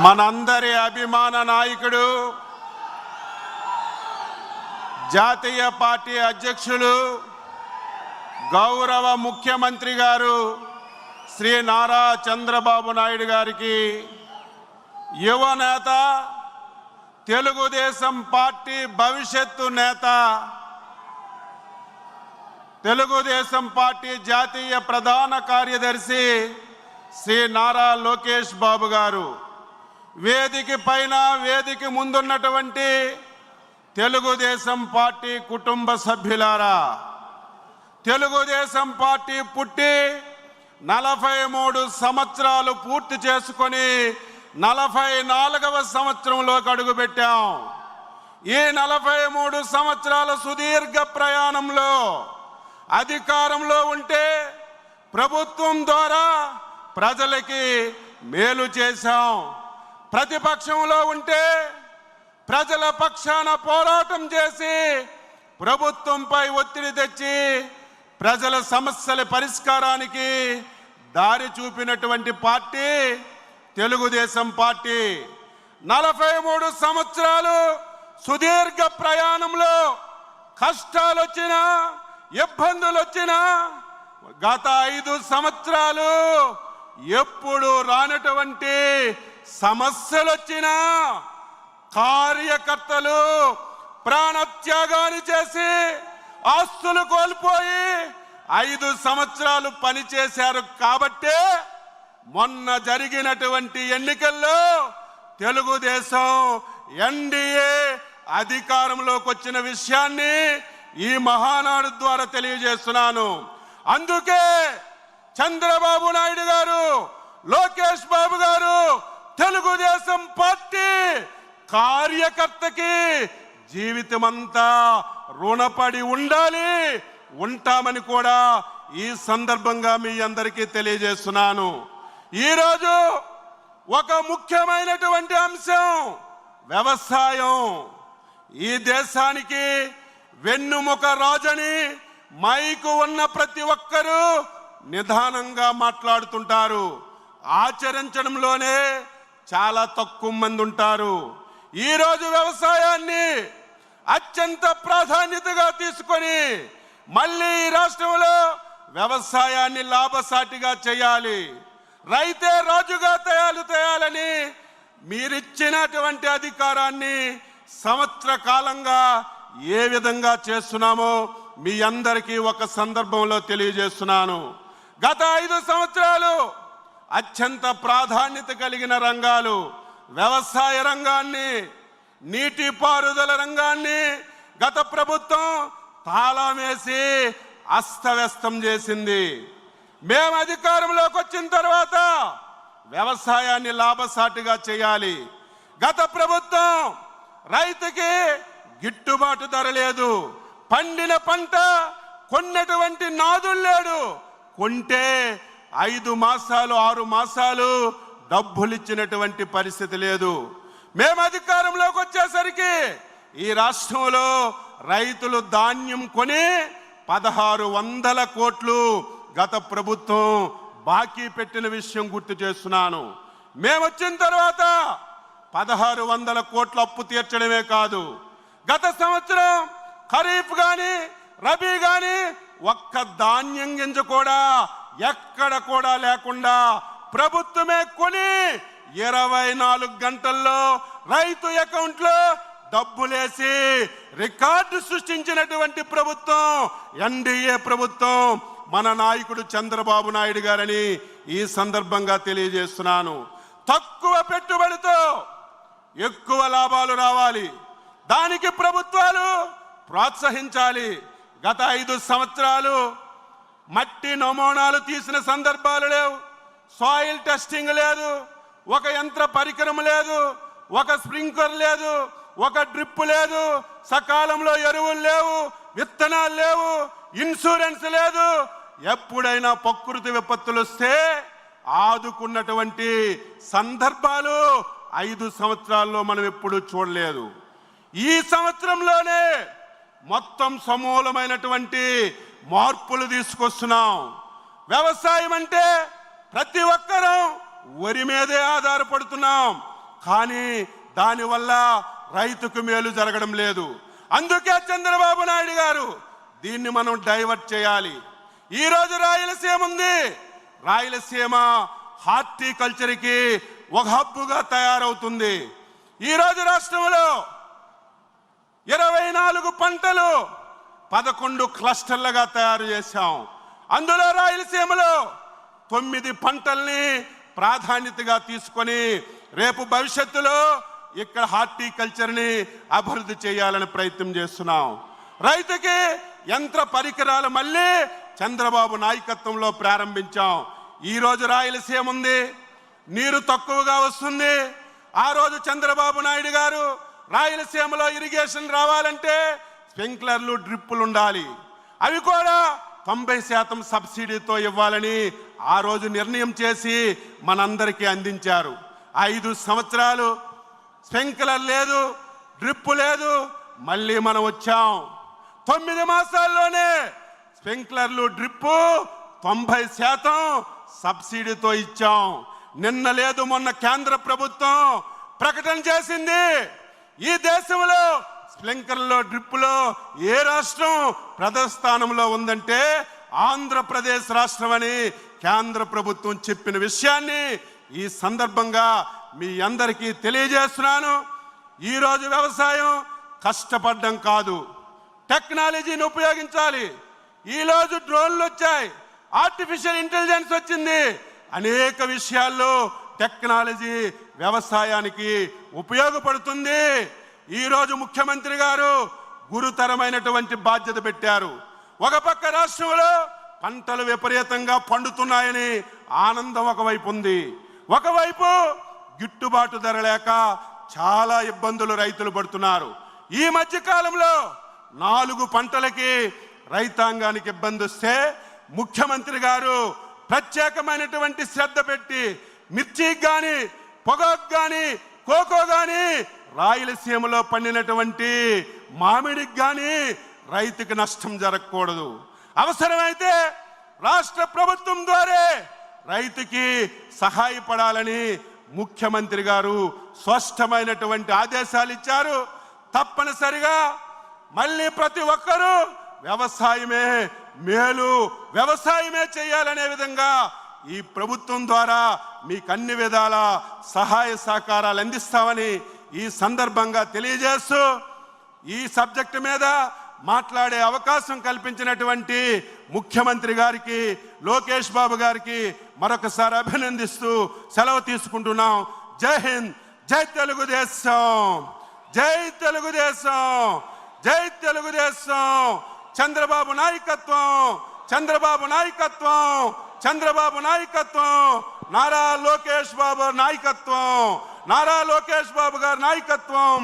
మనందరి అభిమాన నాయకుడు జాతీయ పార్టీ అధ్యక్షులు గౌరవ ముఖ్యమంత్రి గారు శ్రీ నారా చంద్రబాబు నాయుడు గారికి యువ నేత, తెలుగుదేశం పార్టీ భవిష్యత్తు నేత, తెలుగుదేశం పార్టీ జాతీయ ప్రధాన కార్యదర్శి శ్రీ నారా లోకేష్ బాబు గారు, వేదిక పైన వేదిక ముందున్నటువంటి తెలుగుదేశం పార్టీ కుటుంబ సభ్యులారా, తెలుగుదేశం పార్టీ పుట్టి 43 సంవత్సరాలు పూర్తి చేసుకొని 44వ సంవత్సరంలోకి అడుగుపెట్టాం. ఈ 43 సంవత్సరాల సుదీర్ఘ ప్రయాణంలో అధికారంలో ఉంటే ప్రభుత్వం ద్వారా ప్రజలకి మేలు చేశాం, ప్రతిపక్షంలో ఉంటే ప్రజల పక్షాన పోరాటం చేసి ప్రభుత్వంపై ఒత్తిడి తెచ్చి ప్రజల సమస్యల పరిష్కారానికి దారి చూపినటువంటి పార్టీ తెలుగుదేశం పార్టీ. 43 సంవత్సరాలు సుదీర్ఘ ప్రయాణంలో కష్టాలు వచ్చినా, ఇబ్బందులు వచ్చినా, గత 5 సంవత్సరాలు ఎప్పుడు రానటువంటి సమస్యలు వచ్చినా కార్యకర్తలు ప్రాణత్యాగాన్ని చేసి ఆస్తులు కోల్పోయి 5 సంవత్సరాలు పనిచేశారు. కాబట్టే మొన్న జరిగినటువంటి ఎన్నికల్లో తెలుగుదేశం ఎన్డీఏ అధికారంలోకి వచ్చిన విషయాన్ని ఈ మహానాడు ద్వారా తెలియజేస్తున్నాను. అందుకే చంద్రబాబు నాయుడు గారు, లోకేష్ బాబు గారు తెలుగుదేశం పార్టీ కార్యకర్తకి జీవితమంతా రుణపడి ఉండాలి, ఉంటామని కూడా ఈ సందర్భంగా మీ అందరికీ తెలియజేస్తున్నాను. ఈరోజు ఒక ముఖ్యమైనటువంటి అంశం వ్యవసాయం. ఈ దేశానికి వెన్నుముక రాజని మైకు ఉన్న ప్రతి ఒక్కరూ నిదానంగా మాట్లాడుతుంటారు, ఆచరించడంలోనే చాలా తక్కువ మంది ఉంటారు. ఈరోజు వ్యవసాయాన్ని అత్యంత ప్రాధాన్యతగా తీసుకొని మళ్ళీ ఈ రాష్ట్రంలో వ్యవసాయాన్ని లాభసాటిగా చేయాలి, రైతే రాజుగా తయాలని మీరిచ్చినటువంటి అధికారాన్ని సంవత్సర కాలంగా ఏ విధంగా చేస్తున్నామో మీ అందరికీ ఒక సందర్భంలో తెలియజేస్తున్నాను. గత 5 సంవత్సరాలు అత్యంత ప్రాధాన్యత కలిగిన రంగాలు వ్యవసాయ రంగాన్ని, నీటిపారుదల రంగాన్ని గత ప్రభుత్వం తాళం వేసి అస్తవ్యస్తం చేసింది. మేము అధికారంలోకి వచ్చిన తర్వాత వ్యవసాయాన్ని లాభసాటిగా చేయాలి. గత ప్రభుత్వం రైతుకి గిట్టుబాటు ధర లేదు, పండిన పంట కొన్నటువంటి నాదులు లేడు, కొంటే 5 మాసాలు 6 మాసాలు డబ్బులు ఇచ్చినటువంటి పరిస్థితి లేదు. మేము అధికారంలోకి వచ్చేసరికి ఈ రాష్ట్రంలో రైతులు ధాన్యం కొని 1600 కోట్లు గత ప్రభుత్వం బాకీ పెట్టిన విషయం గుర్తు చేస్తున్నాను. మేము వచ్చిన తర్వాత 1600 కోట్ల అప్పు తీర్చడమే కాదు, గత సంవత్సరం ఖరీఫ్ కానీ రబీ కానీ ఒక్క ధాన్యం గింజ కూడా ఎక్కడ కూడా లేకుండా ప్రభుత్వమే కొని 24 గంటల్లో రైతు అకౌంట్లో డబ్బులేసి రికార్డు సృష్టించినటువంటి ప్రభుత్వం ఎన్డీఏ ప్రభుత్వం, మన నాయకుడు చంద్రబాబు నాయుడు గారని ఈ సందర్భంగా తెలియజేస్తున్నాను. తక్కువ పెట్టుబడితో ఎక్కువ లాభాలు రావాలి, దానికి ప్రభుత్వాలు ప్రోత్సహించాలి. గత 5 సంవత్సరాలు మట్టి నమూనాలు తీసిన సందర్భాలు లేవు, సాయిల్ టెస్టింగ్ లేదు, ఒక యంత్ర పరికరం లేదు, ఒక స్ప్రింక్లర్ లేదు, ఒక డ్రిప్ లేదు, సకాలంలో ఎరువులు లేవు, విత్తనాలు లేవు, ఇన్సూరెన్స్ లేదు. ఎప్పుడైనా ప్రకృతి విపత్తులు వస్తే ఆదుకున్నటువంటి సందర్భాలు 5 సంవత్సరాల్లో మనం ఎప్పుడూ చూడలేదు. ఈ సంవత్సరంలోనే మొత్తం సమూలమైనటువంటి మార్పులు తీసుకొస్తున్నాం. వ్యవసాయం అంటే ప్రతి ఒక్కరూ వరి మీదే ఆధారపడుతున్నాం. కానీ దానివల్ల రైతుకు మేలు జరగడం లేదు. అందుకే చంద్రబాబు నాయుడు గారు దీన్ని మనం డైవర్ట్ చేయాలి. ఈరోజు రాయలసీమ ఉంది. రాయలసీమ హార్టికల్చర్కి ఒక హబ్బుగా తయారవుతుంది. ఈరోజు రాష్ట్రంలో 24 పంటలు 11 క్లస్టర్లుగా తయారు చేశాం. అందులో రాయలసీమలో 9 పంటల్ని ప్రాధాన్యతగా తీసుకొని రేపు భవిష్యత్తులో ఇక్కడ హార్టికల్చర్ని అభివృద్ధి చేయాలని ప్రయత్నం చేస్తున్నాం. రైతుకి యంత్ర పరికరాలు మళ్ళీ చంద్రబాబు నాయకత్వంలో ప్రారంభించాం. ఈరోజు రాయలసీమ ఉంది, నీరు తక్కువగా వస్తుంది. ఆ రోజు చంద్రబాబు నాయుడు గారు రాయలసీమలో ఇరిగేషన్ రావాలంటే స్ప్రింక్లర్లు, డ్రిప్పులు ఉండాలి, అవి కూడా 90% సబ్సిడీతో ఇవ్వాలని ఆ రోజు నిర్ణయం చేసి మనందరికీ అందించారు. 5 సంవత్సరాలు స్ప్రింక్లర్ లేదు, డ్రిప్పు లేదు. మళ్ళీ మనం వచ్చాం. 9 మాసాల్లోనే స్ప్రింక్లర్లు, డ్రిప్పు 90% సబ్సిడీతో ఇచ్చాం. నిన్న లేదు మొన్న కేంద్ర ప్రభుత్వం ప్రకటన చేసింది, ఈ దేశంలో స్ప్రింక్లర్లో, డ్రిప్పులో ఏ రాష్ట్రం ప్రథమ స్థానంలో ఉందంటే ఆంధ్రప్రదేశ్ రాష్ట్రం అని కేంద్ర ప్రభుత్వం చెప్పిన విషయాన్ని ఈ సందర్భంగా మీ అందరికీ తెలియజేస్తున్నాను. ఈరోజు వ్యవసాయం కష్టపడడం కాదు, టెక్నాలజీని ఉపయోగించాలి. ఈరోజు డ్రోన్లు వచ్చాయి, ఆర్టిఫిషియల్ ఇంటెలిజెన్స్ వచ్చింది. అనేక విషయాల్లో టెక్నాలజీ వ్యవసాయానికి ఉపయోగపడుతుంది. ఈరోజు ముఖ్యమంత్రి గారు గురుతరమైనటువంటి బాధ్యత పెట్టారు. ఒక పక్క రాష్ట్రంలో పంటలు విపరీతంగా పండుతున్నాయని ఆనందం ఒకవైపు ఉంది, ఒకవైపు గిట్టుబాటు ధర లేక చాలా ఇబ్బందులు రైతులు పడుతున్నారు. ఈ మధ్య కాలంలో 4 పంటలకి రైతాంగానికి ఇబ్బంది వస్తే ముఖ్యమంత్రి గారు ప్రత్యేకమైనటువంటి శ్రద్ధ పెట్టి మిర్చికి కానీ, పొగాకు కానీ, కోకో కానీ, రాయలసీమలో పండినటువంటి మామిడికి కానీ రైతుకి నష్టం జరగకూడదు. అవసరమైతే రాష్ట్ర ప్రభుత్వం ద్వారా రైతుకి సహాయపడాలని ముఖ్యమంత్రి గారు స్పష్టమైనటువంటి ఆదేశాలు ఇచ్చారు. తప్పనిసరిగా మళ్ళీ ప్రతి ఒక్కరూ వ్యవసాయమే మేలు, వ్యవసాయమే చేయాలనే విధంగా ఈ ప్రభుత్వం ద్వారా మీకు అన్ని విధాల సహాయ సహకారాలు అందిస్తామని ఈ సందర్భంగా తెలియజేస్తూ ఈ సబ్జెక్టు మీద మాట్లాడే అవకాశం కల్పించినటువంటి ముఖ్యమంత్రి గారికి, లోకేష్ బాబు గారికి మరొకసారి అభినందిస్తూ సెలవు తీసుకుంటున్నాం. జై హింద్, జై తెలుగుదేశం, జై తెలుగుదేశం, జై తెలుగుదేశం. చంద్రబాబు నాయకత్వం, చంద్రబాబు నాయకత్వం, చంద్రబాబు నాయకత్వం, నారా లోకేష్ బాబు నాయకత్వం, నారా లోకేష్ బాబు గారి నాయకత్వం.